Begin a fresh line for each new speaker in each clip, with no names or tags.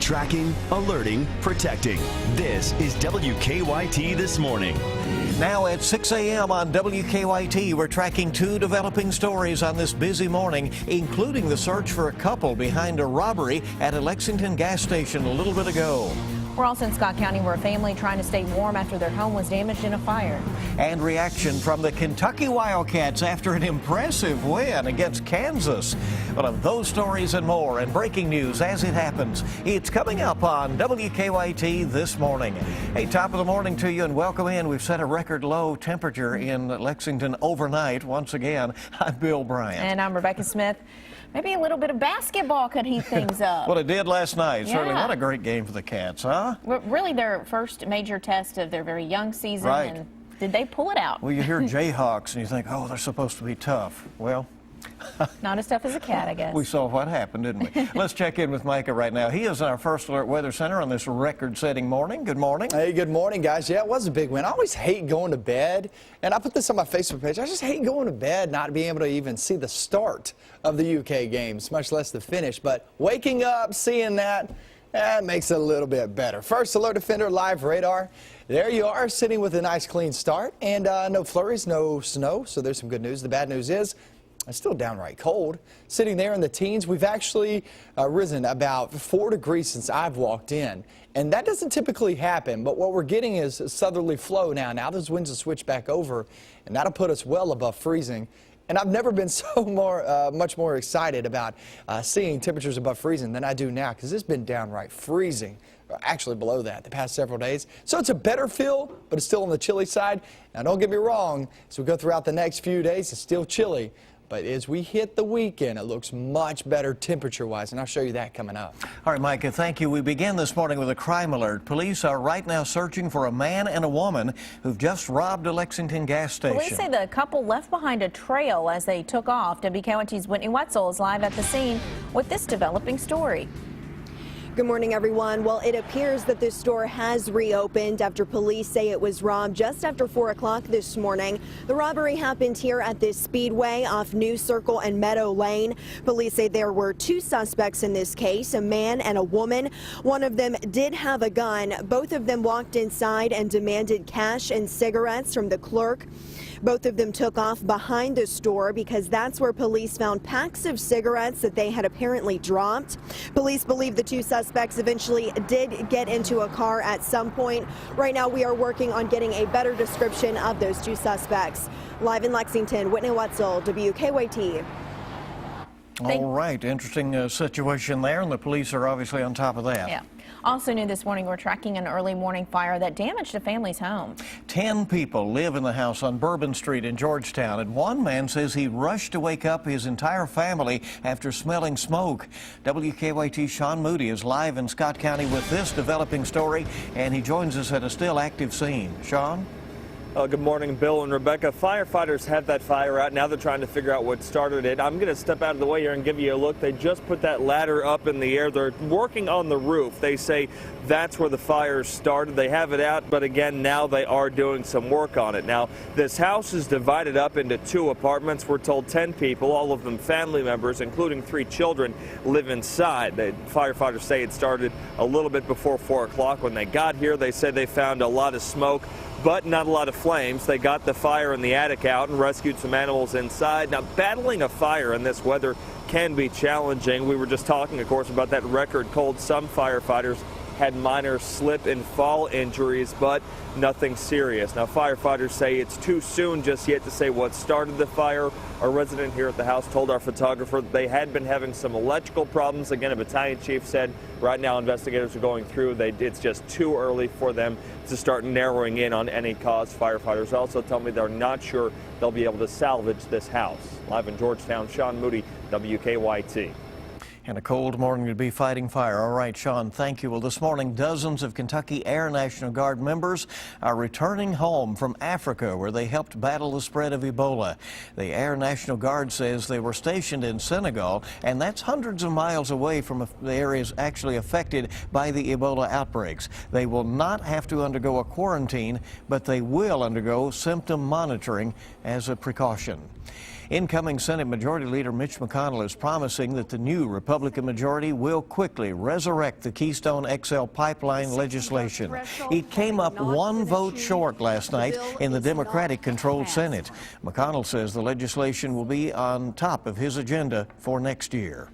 Tracking, alerting, protecting. This is WKYT This Morning.
Now at 6 a.m. on WKYT, we're tracking two developing stories on this busy morning, including the search for a couple behind a robbery at a Lexington gas station a little bit ago.
We're also in Scott County, where a family trying to stay warm after their home was damaged in a fire.
And reaction from the Kentucky Wildcats after an impressive win against Kansas. Well, of those stories and more, and breaking news as it happens, it's coming up on WKYT This Morning. Hey, top of the morning to you and welcome in. We've set a record low temperature in Lexington overnight. Once again, I'm Bill Bryant.
And I'm Rebecca Smith. Maybe a little bit of basketball could heat things up.
Well, it did last night.
Yeah.
Certainly, what a great game for the Cats, huh?
Really their first major test of their very young season.
Right.
And did they pull it out?
Well, you hear Jayhawks and you think, oh, they're supposed to be tough. Well,
not as tough as a cat, I guess.
we saw what happened, didn't we? Let's check in with Micah right now. He is in our First Alert Weather Center on this record-setting morning. Good morning.
Hey, good morning, guys. Yeah, it was a big win. I always hate going to bed, and I put this on my Facebook page. I just hate going to bed, not being able to even see the start of the UK games, much less the finish. But waking up, seeing that makes it a little bit better. First Alert Defender live radar. There you are, sitting with a nice clean start, and no flurries, no snow, so there's some good news. The bad news is it's still downright cold. Sitting there in the teens, we've actually risen about 4 degrees since I've walked in. And that doesn't typically happen, but what we're getting is a southerly flow now. Now those winds will switch back over, and that'll put us well above freezing. And I've never been so much more excited about seeing temperatures above freezing than I do now, because it's been downright freezing, actually below that the past several days. So it's a better feel, but it's still on the chilly side. Now don't get me wrong, as we go throughout the next few days, it's still chilly. But as we hit the weekend, it looks much better temperature-wise, and I'll show you that coming up.
All right, Micah, thank you. We begin this morning with a crime alert. Police are right now searching for a man and a woman who've just robbed a Lexington gas station.
Police say the couple left behind a trail as they took off. WKYT's Whitney Wetzel is live at the scene with this developing story.
Good morning, everyone. Well, it appears that this store has reopened after police say it was robbed just after 4 o'clock this morning. The robbery happened here at this speedway off New Circle and Meadow Lane. Police say there were 2 suspects in this case, a man and a woman. One of them did have a gun. Both of them walked inside and demanded cash and cigarettes from the clerk. Both of them took off behind the store because that's where police found packs of cigarettes that they had apparently dropped. Police believe the 2 suspects eventually did get into a car at some point. Right now we are working on getting a better description of those 2 suspects. Live in Lexington, Whitney Wetzel, WKYT.
All right, interesting situation there, and the police are obviously on top of that.
Yeah. Also new this morning, we're tracking an early morning fire that damaged a family's home. 10
people live in the house on Bourbon Street in Georgetown, and one man says he rushed to wake up his entire family after smelling smoke. WKYT's Sean Moody is live in Scott County with this developing story, and he joins us at a still active scene. Sean?
Good morning, Bill and Rebecca. Firefighters have that fire out. Now they're trying to figure out what started it. I'm going to step out of the way here and give you a look. They just put that ladder up in the air. They're working on the roof. They say that's where the fire started. They have it out, but again, now they are doing some work on it. Now, this house is divided up into 2 apartments. We're told 10 people, all of them family members, including 3 children, live inside. The firefighters say it started a little bit before 4 o'clock. When they got here, they said they found a lot of smoke, but not a lot of flames. They got the fire in the attic out and rescued some animals inside. Now, battling a fire in this weather can be challenging. We were just talking, of course, about that record cold. Some firefighters had minor slip and fall injuries, but nothing serious. Now, firefighters say it's too soon just yet to say what started the fire. A resident here at the house told our photographer that they had been having some electrical problems. Again, a battalion chief said right now investigators are going through. It's just too early for them to start narrowing in on any cause. Firefighters also tell me they're not sure they'll be able to salvage this house. Live in Georgetown, Sean Moody, WKYT.
And a cold morning to be fighting fire. All right, Sean, thank you. Well, this morning, dozens of Kentucky Air National Guard members are returning home from Africa, where they helped battle the spread of Ebola. The Air National Guard says they were stationed in Senegal, and that's hundreds of miles away from the areas actually affected by the Ebola outbreaks. They will not have to undergo a quarantine, but they will undergo symptom monitoring as a precaution. Incoming Senate Majority Leader Mitch McConnell is promising that the new Republican majority will quickly resurrect the Keystone XL pipeline legislation. It came up one vote short last night in the Democratic-controlled Senate. McConnell says the legislation will be on top of his agenda for next year.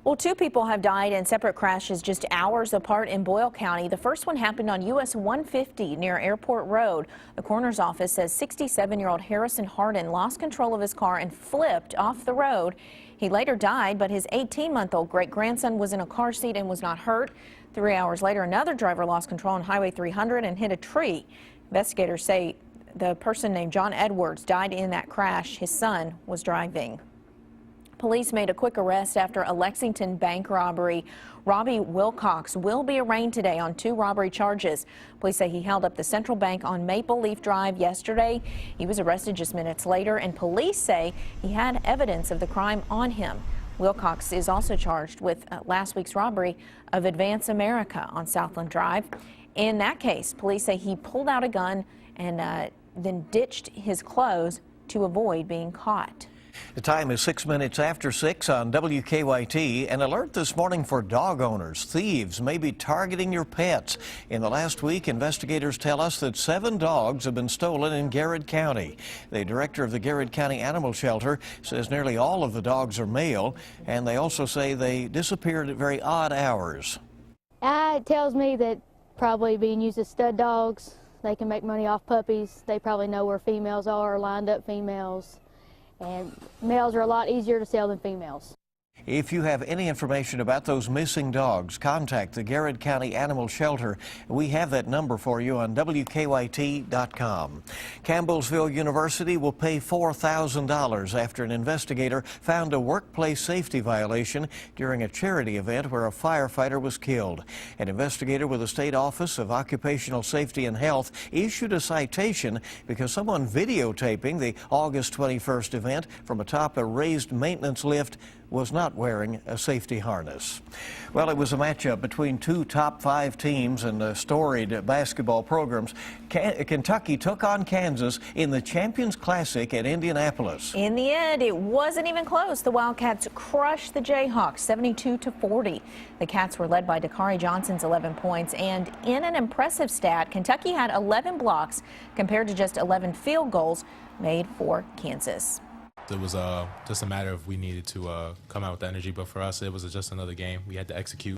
Well, 2 people have died in separate crashes just hours apart in Boyle County. The first one happened on US 150 near Airport Road. The coroner's office says 67-year-old Harrison Hardin lost control of his car and flipped off the road. He later died, but his 18-month-old great-grandson was in a car seat and was not hurt. 3 hours later, another driver lost control on Highway 300 and hit a tree. Investigators say the person named John Edwards died in that crash. His son was driving. Police made a quick arrest after a Lexington bank robbery. Robbie Wilcox will be arraigned today on 2 robbery charges. Police say he held up the Central Bank on Maple Leaf Drive yesterday. He was arrested just minutes later, and police say he had evidence of the crime on him. Wilcox is also charged with last week's robbery of Advance America on Southland Drive. In that case, police say he pulled out a gun and then ditched his clothes to avoid being caught.
The time is 6 minutes after 6 on WKYT. An alert this morning for dog owners. Thieves may be targeting your pets. In the last week, investigators tell us that 7 dogs have been stolen in Garrett County. The director of the Garrett County Animal Shelter says nearly all of the dogs are male, and they also say they disappeared at very odd hours.
It tells me that probably being used as stud dogs. They can make money off puppies. They probably know where females are, lined up females. And males are a lot easier to sell than females.
If you have any information about those missing dogs, contact the Garrett County Animal Shelter. We have that number for you on WKYT.com. Campbellsville University will pay $4,000 after an investigator found a workplace safety violation during a charity event where a firefighter was killed. An investigator with the State Office of Occupational Safety and Health issued a citation because someone videotaping the August 21st event from atop a raised maintenance lift was not wearing a safety harness. Well, it was a matchup between 2 top 5 teams and storied basketball programs. Kentucky took on Kansas in the Champions Classic at Indianapolis.
In the end, it wasn't even close. The Wildcats crushed the Jayhawks 72-40. The Cats were led by Dakari Johnson's 11 points, and in an impressive stat, Kentucky had 11 blocks compared to just 11 field goals made for Kansas.
It was just a matter of we needed to come out with the energy, but for us, it was just another game. We had to execute.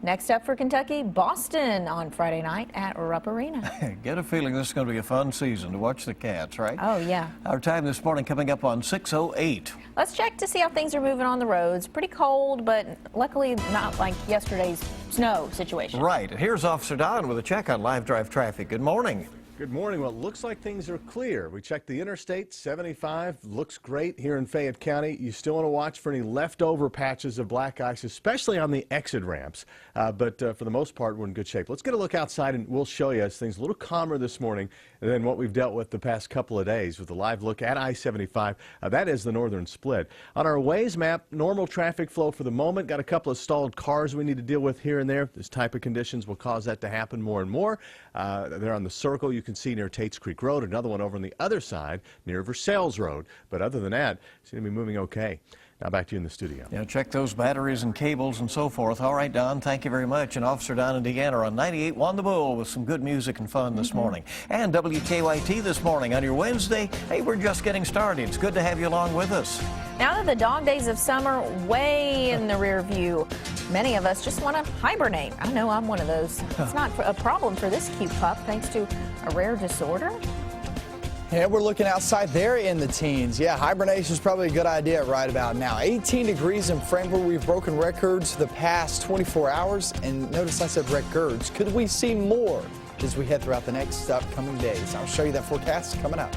Next up for Kentucky, Boston on Friday night at Rupp Arena.
Get a feeling this is going to be a fun season to watch the Cats, right?
Oh, yeah.
Our time this morning coming up on 6:08.
Let's check to see how things are moving on the roads. Pretty cold, but luckily not like yesterday's snow situation.
Right. Here's Officer Don with a check on live drive traffic. Good morning.
Good morning. Well, it looks like things are clear. We checked the interstate. 75 looks great here in Fayette County. You still want to watch for any leftover patches of black ice, especially on the exit ramps. But for the most part, we're in good shape. Let's get a look outside and we'll show you as things a little calmer this morning than what we've dealt with the past couple of days with a live look at I-75. That is the northern split. On our Waze map, normal traffic flow for the moment. Got a couple of stalled cars we need to deal with here and there. This type of conditions will cause that to happen more and more. They're on the circle. You can see near Tates Creek Road, another one over on the other side near Versailles Road. But other than that, it's going to be moving okay. Now back to you in the studio.
Yeah, check those batteries and cables and so forth. All right, Don, thank you very much. And Officer Don and Deanna on 98.1 The Bull with some good music and fun this morning. And WKYT this morning on your Wednesday. Hey, we're just getting started. It's good to have you along with us.
Now that the dog days of summer way in the rear view, many of us just want to hibernate. I know I'm one of those. It's not a problem for this cute pup thanks to a rare disorder.
Yeah, we're looking outside there in the teens. Yeah, hibernation is probably a good idea right about now. 18 degrees in Frankfort. We've broken records the past 24 hours. And notice I said records. Could we see more as we head throughout the next upcoming days? I'll show you that forecast coming up.